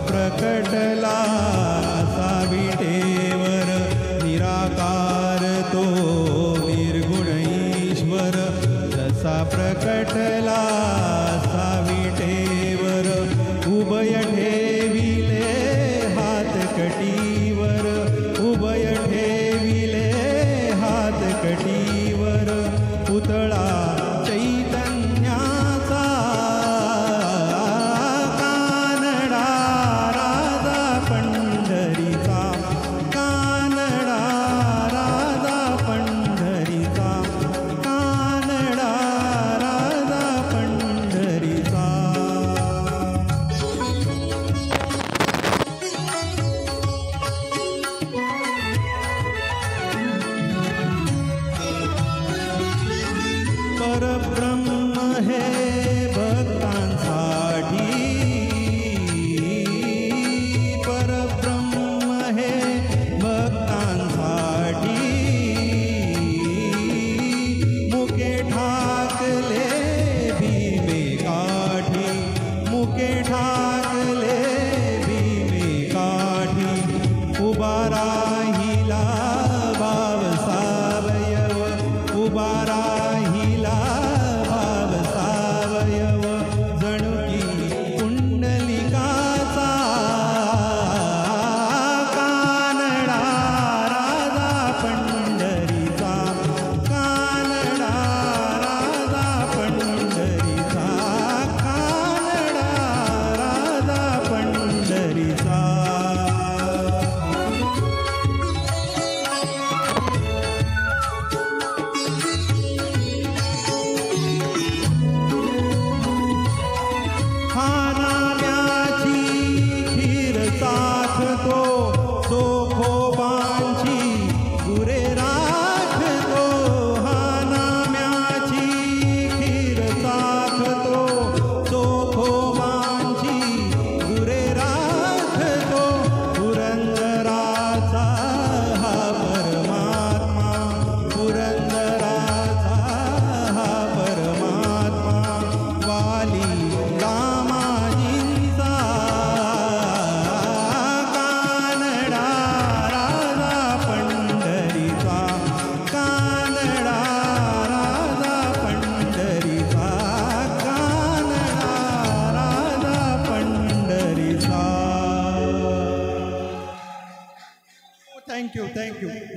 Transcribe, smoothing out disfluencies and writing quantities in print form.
प्रकटला असा विटेवर निराकार तो निर्गुण ईश्वर जसा प्रकटला असा विटेवर उभय ठेविले हात कटीवर उभय ठेविले हात कटीवर पुतळा चैतन्याचा परब्रह्म हे भक्तांसाठी परब्रह्म हे भक्तांसाठी मुके ठाकले भीमे काठी मुके ठाकले भीमे काठी उभा राहिला भाव सावयव उभा राहिला भाव सावयव जणू की कुंडलिकाचा कानडा राजा पंढरीचा कानडा राजा पंढरीचा कानडा राजा पंढरीचा. खानाम्याची खीर साठतो चोखोबांची गुरे राखतो खानाम्याची खीर साठतो चोखोबांची गुरे राखतो पुरंदराचा हा परमात्मा पुरंदराचा हा परमात्मा वाली रामाजींचा कानडा राजा पंढरीचा कानडा राजा पंढरीचा कानडा राजा पंढरीचा. थँक्यू.